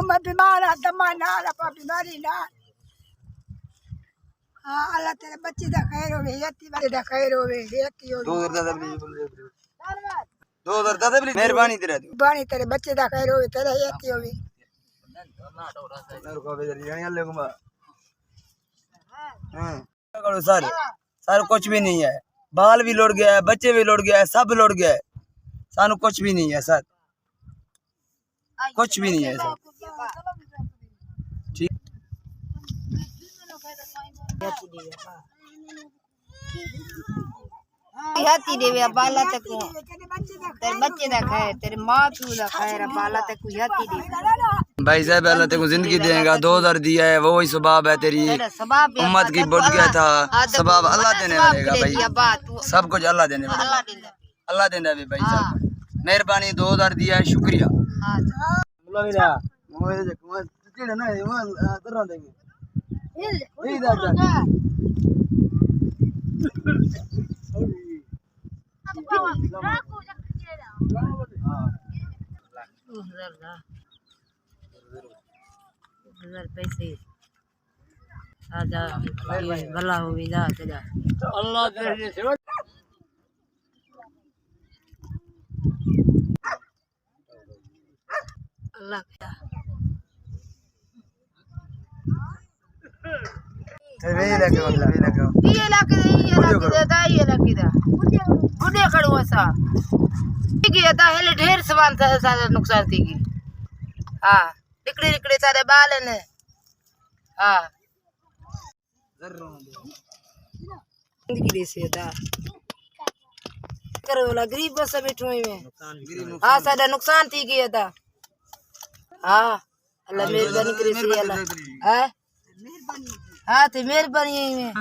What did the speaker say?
मैं बीमार दमा नाल अपा बीमारी ना हाँ अल्लाह तेरे बच्चे दा खैर होवे यती वाले दा खैर होवे यती होवे 2000 दादा भी मेहरबानी तेरे बानी तेरे बच्चे दा खैर होवे तेरे यती होवे मेरे को भी जाने ले गुमा करो सारे सारे कुछ भी नहीं है बाल भी लौट गया है बच्चे भी लौट गया है सब लौट गया है सानू कुछ भी नहीं है सर कुछ भी नहीं है सर ठीक हती देवे बाला तक तेरे बच्चे दा खैर तेरे मां प्यो दा खैर बाला तक हती देवे भाई साहब अल्लाह तेको जिंदगी देगा 2000 दिया है वो ही सबाब है तेरी उम्मत की बढ़ गया था सबाब अल्लाह देने वालेगा भाई सब कुछ अल्लाह देने वाला अल्लाह देने भी भाई साहब मेहरबानी 2000 दिया है शुक्रिया पैसे आजा भला हो जा तेरा अल्लाह तेरे अल्लाह क्या ये लगे बुढ़े खड़ो सा ठीक है ता हेले ढेर सामान सारा नुकसान थी की हां निकड़े निकड़े सारे बाल ने हां जिंदगी से दा करो वाला गरीब बस बैठो में हां सारा नुकसान थी गया था हां अल्लाह मेहरबानी करे से अल्लाह हां मेहरबानी हां ते मेहरबानी में